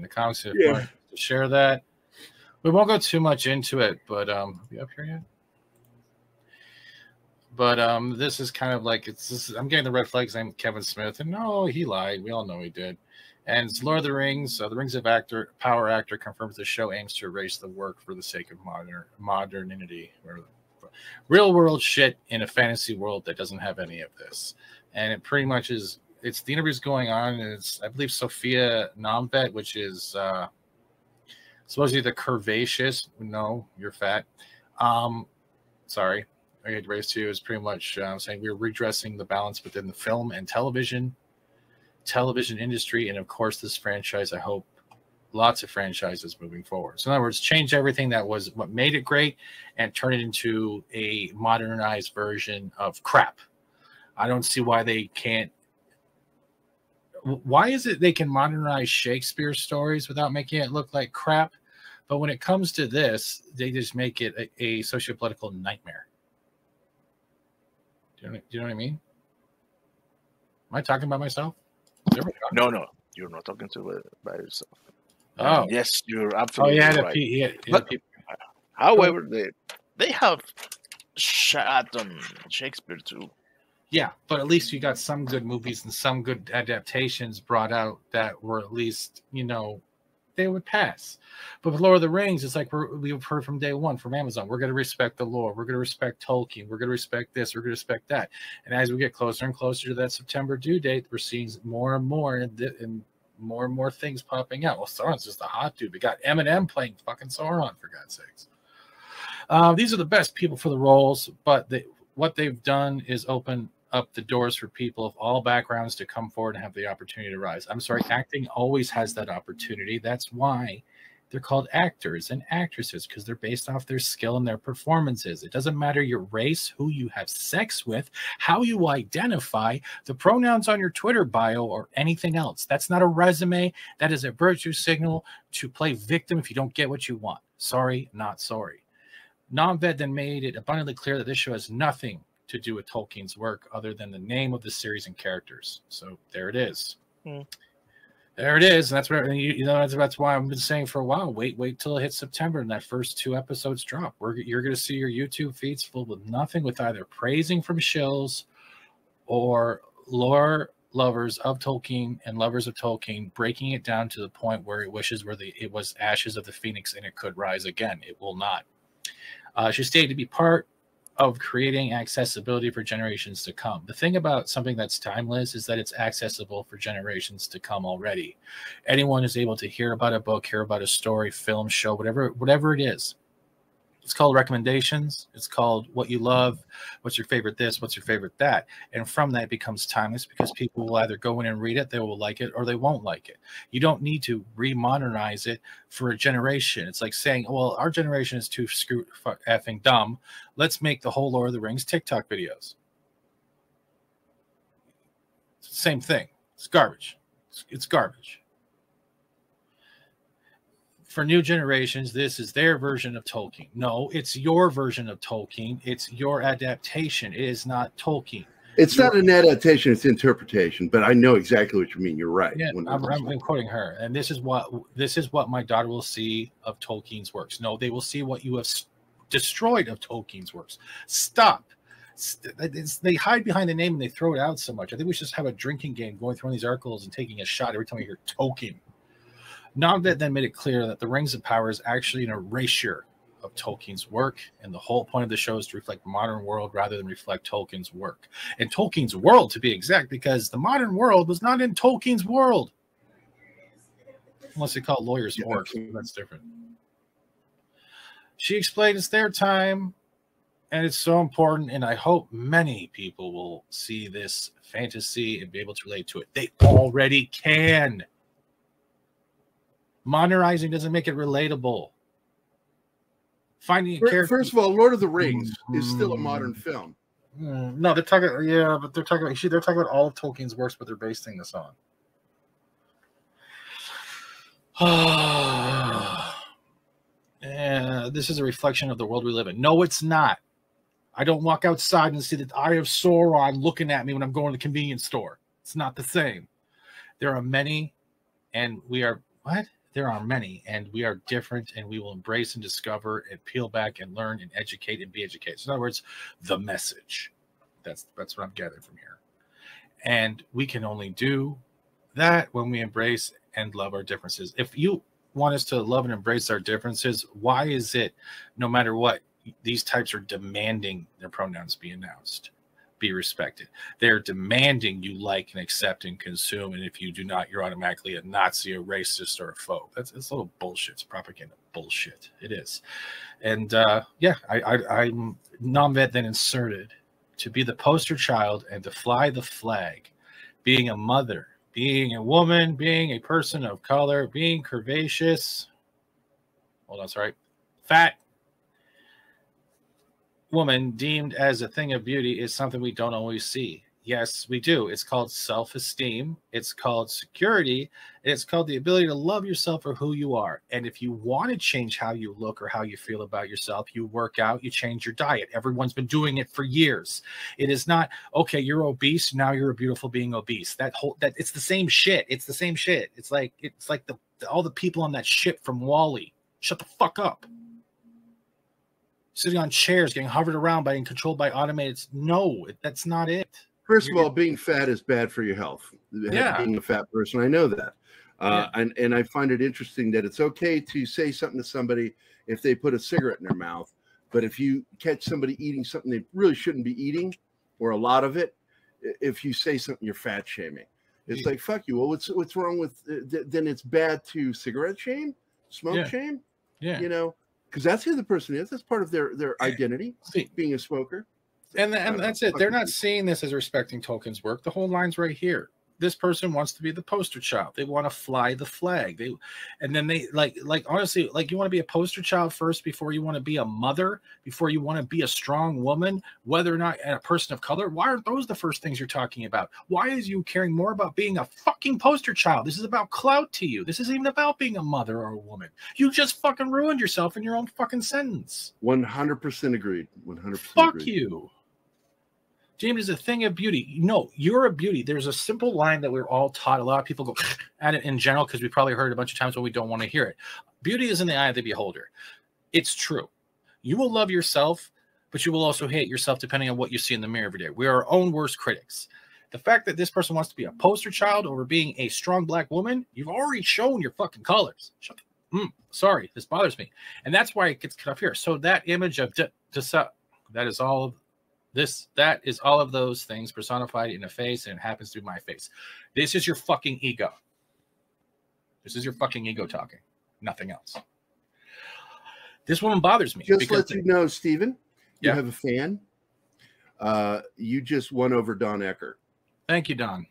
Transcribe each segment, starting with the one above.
the comics. To share that. We won't go too much into it, but are we up here yet? But this is kind of like I'm getting the red flags. I'm Kevin Smith, and no, he lied. We all know he did. And it's Lord of the Rings. The Rings of Power actor confirms the show aims to erase the work for the sake of modernity, or real world shit in a fantasy world that doesn't have any of this. And it pretty much is. It's the interviews going on. And it's, I believe, Sophia Nomvet, which is supposedly the curvaceous. No, you're fat. Sorry, I get raised to you. Is pretty much saying we're redressing the balance within the film and television industry, and of course this franchise. I hope lots of franchises moving forward. So in other words, change everything that was what made it great and turn it into a modernized version of crap. I don't see why they can't. Why is it they can modernize Shakespeare stories without making it look like crap, but when it comes to this, they just make it a socio-political nightmare? Do you know what I mean? Am I talking about myself? No, you're not talking by yourself. Oh, yes, you're absolutely right. But, however, they have shot on Shakespeare too. Yeah, but at least you got some good movies and some good adaptations brought out that were at least, they would pass. But with Lord of the Rings, it's like we've heard from day one from Amazon. We're going to respect the lore. We're going to respect Tolkien. We're going to respect this. We're going to respect that. And as we get closer and closer to that September due date, we're seeing more and more and more things popping out. Well, Sauron's just a hot dude. We got Eminem playing fucking Sauron, for God's sakes. These are the best people for the roles, but what they've done is open up the doors for people of all backgrounds to come forward and have the opportunity to rise. I'm sorry, acting always has that opportunity. That's why they're called actors and actresses, because they're based off their skill and their performances. It doesn't matter your race, who you have sex with, how you identify, the pronouns on your Twitter bio, or anything else. That's not a resume. That is a virtue signal to play victim if you don't get what you want. Sorry, not sorry. Nomved then made it abundantly clear that this show has nothing to do with Tolkien's work other than the name of the series and characters. So there it is. There it is. And that's what that's why I've been saying for a while. Wait till it hits September and that first 2 episodes drop. You're going to see your YouTube feeds full with nothing with either praising from shills or lore lovers of Tolkien and lovers of Tolkien breaking it down to the point where it was ashes of the phoenix and it could rise again. It will not. She stated to be part of creating accessibility for generations to come. The thing about something that's timeless is that it's accessible for generations to come already. Anyone is able to hear about a book, hear about a story, film, show, whatever it is. It's called recommendations. It's called what you love. What's your favorite this? What's your favorite that? And from that, it becomes timeless because people will either go in and read it, they will like it, or they won't like it. You don't need to remodernize it for a generation. It's like saying, well, our generation is too effing dumb. Let's make the whole Lord of the Rings TikTok videos. Same thing. It's garbage. It's garbage. For new generations, this is their version of Tolkien. No, it's your version of Tolkien. It's your adaptation. It is not Tolkien. It's not an adaptation, it's interpretation, but I know exactly what you mean. You're right. Yeah, I'm quoting her. And this is what my daughter will see of Tolkien's works. No, they will see what you have destroyed of Tolkien's works. Stop. They hide behind the name and they throw it out so much. I think we should just have a drinking game going through these articles and taking a shot every time we hear Tolkien. Nomved then made it clear that the Rings of Power is actually an erasure of Tolkien's work, and the whole point of the show is to reflect the modern world rather than reflect Tolkien's work. And Tolkien's world, to be exact, because the modern world was not in Tolkien's world. Unless they call it lawyers' work, that's different. She explained it's their time, and it's so important, and I hope many people will see this fantasy and be able to relate to it. They already can. Modernizing doesn't make it relatable. Finding a character. First of all, Lord of the Rings is still a modern film. No, they're talking. Yeah, but they're talking about all of Tolkien's works, but they're basing this on. This is a reflection of the world we live in. No, it's not. I don't walk outside and see the eye of Sauron looking at me when I'm going to the convenience store. It's not the same. There are many, and we are what? There are many, and we are different, and we will embrace and discover and peel back and learn and educate and be educated. So in other words, the message. That's what I'm gathering from here. And we can only do that when we embrace and love our differences. If you want us to love and embrace our differences, why is it, no matter what, these types are demanding their pronouns be announced, be respected? They're demanding you like and accept and consume, and if you do not, you're automatically a Nazi, a racist, or a phobe. It's a little bullshit. It's propaganda bullshit. It is. And yeah, I'm non-vet then inserted to be the poster child and to fly the flag, being a mother, being a woman, being a person of color, being curvaceous. Hold on, sorry. Fat woman deemed as a thing of beauty is something we don't always see. Yes, we do. It's called self-esteem. It's called security. And it's called the ability to love yourself for who you are. And if you want to change how you look or how you feel about yourself, you work out, you change your diet. Everyone's been doing it for years. It is not, okay, you're obese, now you're a beautiful being obese. That it's the same shit. It's the same shit. It's like all the people on that ship from WALL-E. Shut the fuck up. Sitting on chairs, getting hovered around by and controlled by automated. No, that's not it. First of all, being fat is bad for your health. Yeah. Being a fat person, I know that. And I find it interesting that it's okay to say something to somebody if they put a cigarette in their mouth. But if you catch somebody eating something they really shouldn't be eating, or a lot of it, if you say something, you're fat shaming. It's like, fuck you. Well, what's wrong with then it's bad to cigarette shame, smoke shame? Yeah. You know, because that's who the person is. That's part of their identity, being a smoker. And that's it. They're not seeing this as respecting Tolkien's work. The whole line's right here. This person wants to be the poster child. They want to fly the flag. And then they like honestly, like, you want to be a poster child first before you want to be a mother, before you want to be a strong woman, whether or not a person of color. Why aren't those the first things you're talking about? Why is you caring more about being a fucking poster child? This is about clout to you. This isn't even about being a mother or a woman. You just fucking ruined yourself in your own fucking sentence. 100% agreed. 100%. Fuck agreed. you. James is a thing of beauty. No, you're a beauty. There's a simple line that we're all taught. A lot of people go at it in general because we probably heard it a bunch of times when we don't want to hear it. Beauty is in the eye of the beholder. It's true. You will love yourself, but you will also hate yourself depending on what you see in the mirror every day. We are our own worst critics. The fact that this person wants to be a poster child over being a strong black woman, you've already shown your fucking colors. Sorry, this bothers me. And that's why it gets cut off here. So that image of that is all of that is all of those things personified in a face, and it happens to be my face. This is your fucking ego. This is your fucking ego talking. Nothing else. This woman bothers me. Just let you know, Stephen, you have a fan. You just won over Don Ecker. Thank you, Don.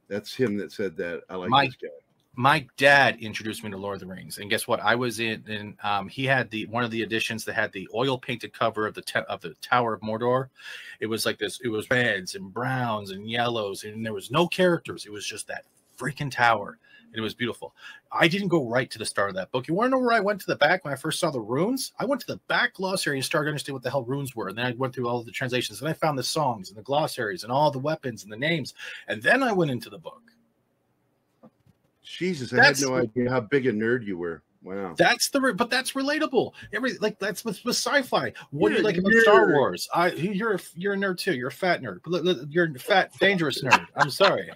That's him that said that. I like this guy. My dad introduced me to Lord of the Rings, and guess what? I was in he had one of the editions that had the oil painted cover of the Tower of Mordor. It was like this. It was reds and browns and yellows, and there was no characters. It was just that freaking tower, and it was beautiful. I didn't go right to the start of that book. You want to know where I went to the back when I first saw the runes? I went to the back glossary and started to understand what the hell runes were, and then I went through all of the translations, and I found the songs and the glossaries and all the weapons and the names, and then I went into the book. Jesus, I had no idea how big a nerd you were. Wow. But that's relatable. That's with sci-fi. What do you like about Star Wars? You're a nerd too. You're a fat nerd. You're a fat, dangerous nerd. I'm sorry.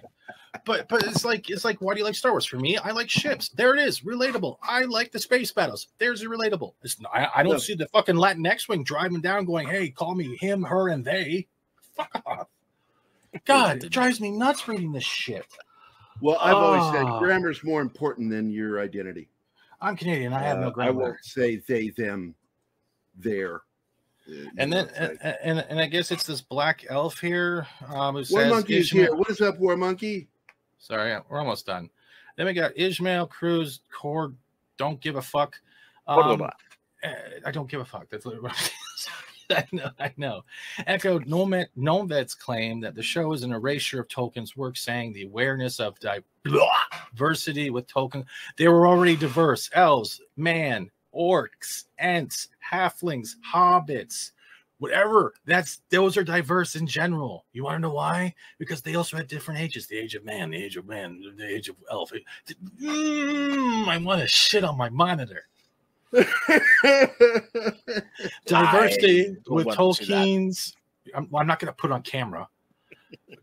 But it's like, why do you like Star Wars? For me, I like ships. There it is. Relatable. I like the space battles. There's a relatable. I don't see the fucking Latin X-Wing driving down going, hey, call me him, her, and they. Fuck off. God, it drives me nuts reading this shit. Well, I've always said grammar is more important than your identity. I'm Canadian. I have no grammar. I won't say they, them, their. And then, and I guess it's this black elf here who says, War Monkey is here. What is up, War Monkey? Sorry, we're almost done. Then we got Ishmael Cruz Cord. Don't give a fuck. I don't give a fuck. That's literally what I'm saying. I know. Echoed Nomet's claim that the show is an erasure of Tolkien's work, saying the awareness of diversity with Tolkien. They were already diverse. Elves, man, orcs, ents, halflings, hobbits. Whatever. Those are diverse in general. You want to know why? Because they also had different ages. The age of man, the age of man, the age of elf. I want to shit on my monitor. Diversity with Tolkien's. I'm not going to put on camera.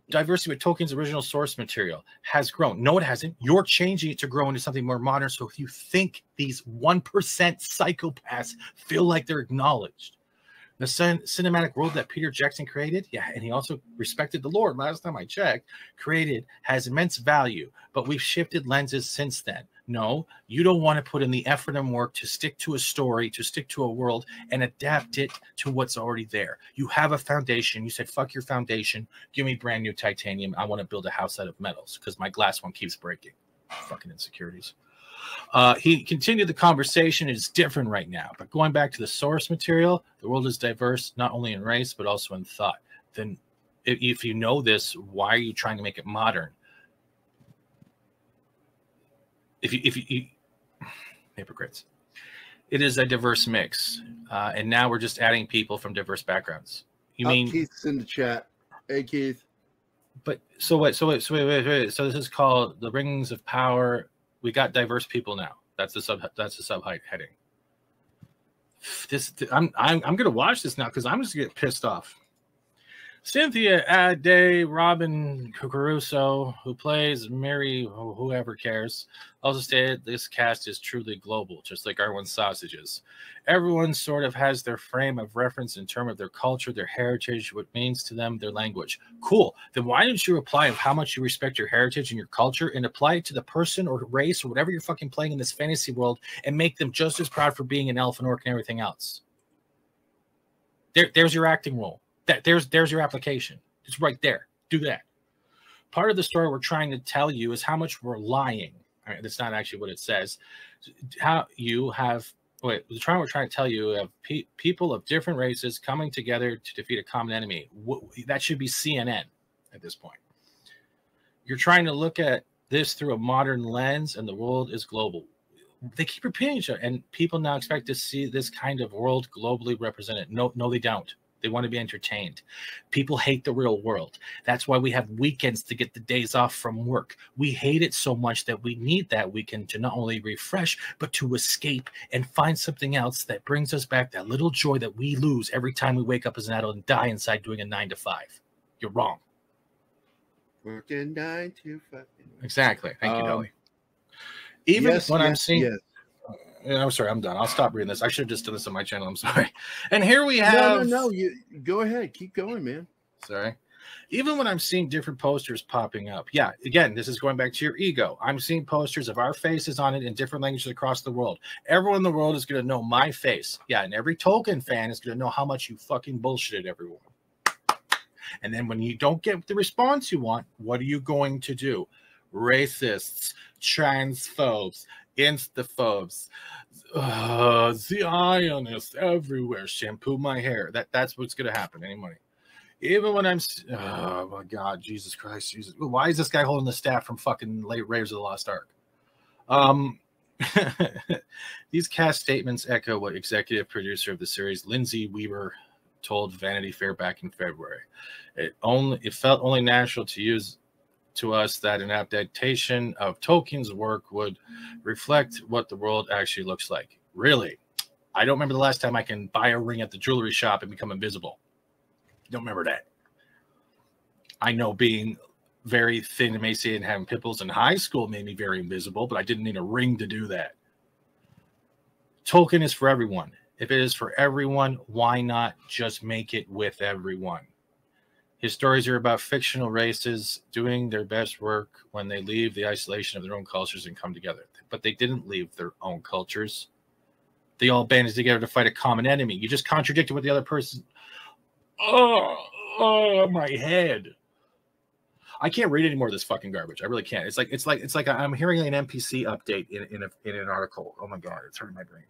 Diversity with Tolkien's original source material has grown. No, it hasn't. You're changing it to grow into something more modern. So if you think these 1% psychopaths feel like they're acknowledged, the cinematic world that Peter Jackson created, yeah, and he also respected the Lord, last time I checked, created, has immense value, but we've shifted lenses since then. No, you don't want to put in the effort and work to stick to a story, to stick to a world, and adapt it to what's already there. You have a foundation. You said, fuck your foundation. Give me brand new titanium. I want to build a house out of metals because my glass one keeps breaking. Fucking insecurities. He continued the conversation. It's different right now. But going back to the source material, the world is diverse, not only in race, but also in thought. Then if you know this, why are you trying to make it modern? If you hypocrites, it is a diverse mix. And now we're just adding people from diverse backgrounds. You mean Keith's in the chat. Hey, Keith. But so wait. So this is called the Rings of Power. We got diverse people now. That's the sub heading. I'm gonna watch this now because I'm just gonna get pissed off. Cynthia Ade Robin Caruso, who plays Mary, whoever cares, also stated this cast is truly global, just like Arwen's sausages. Everyone sort of has their frame of reference in terms of their culture, their heritage, what it means to them, their language. Cool. Then why didn't you apply of how much you respect your heritage and your culture and apply it to the person or race or whatever you're fucking playing in this fantasy world and make them just as proud for being an elf and orc and everything else? There's your acting role. There's your application. It's right there. Do that. Part of the story we're trying to tell you is how much we're lying. I mean, that's not actually what it says. How you have we're trying to tell you of people of different races coming together to defeat a common enemy. That should be CNN at this point. You're trying to look at this through a modern lens, and the world is global. They keep repeating each other, and people now expect to see this kind of world globally represented. No, they don't. They want to be entertained. People hate the real world. That's why we have weekends to get the days off from work. We hate it so much that we need that weekend to not only refresh, but to escape and find something else that brings us back that little joy that we lose every time we wake up as an adult and die inside doing a 9 to 5. You're wrong. Working 9 to 5. Exactly. Thank you, Dolly. Even when I'm seeing... Yes. I'm sorry, I'm done. I'll stop reading this. I should have just done this on my channel. I'm sorry. And here we have... No. You go ahead. Keep going, man. Sorry. Even when I'm seeing different posters popping up. Yeah, again, this is going back to your ego. I'm seeing posters of our faces on it in different languages across the world. Everyone in the world is going to know my face. Yeah, and every Tolkien fan is going to know how much you fucking bullshitted everyone. And then when you don't get the response you want, what are you going to do? Racists, transphobes, instaphobes, Zionists everywhere. Shampoo my hair. That's what's going to happen. Any money. Even when I'm, oh my God, Jesus Christ, Jesus. Why is this guy holding the staff from fucking late Raiders of the Lost Ark? These cast statements echo what executive producer of the series, Lindsay Weaver, told Vanity Fair back in February. It felt only natural to us that an adaptation of Tolkien's work would reflect what the world actually looks like. Really? I don't remember the last time I can buy a ring at the jewelry shop and become invisible. Don't remember that. I know being very thin, emaciated, and having pimples in high school made me very invisible, but I didn't need a ring to do that. Tolkien is for everyone. If it is for everyone, why not just make it with everyone? His stories are about fictional races doing their best work when they leave the isolation of their own cultures and come together. But they didn't leave their own cultures. They all banded together to fight a common enemy. You just contradicted what the other person... Oh, my head. I can't read any more of this fucking garbage. I really can't. It's like I'm hearing an NPC update in an article. Oh my God, it's hurting my brain.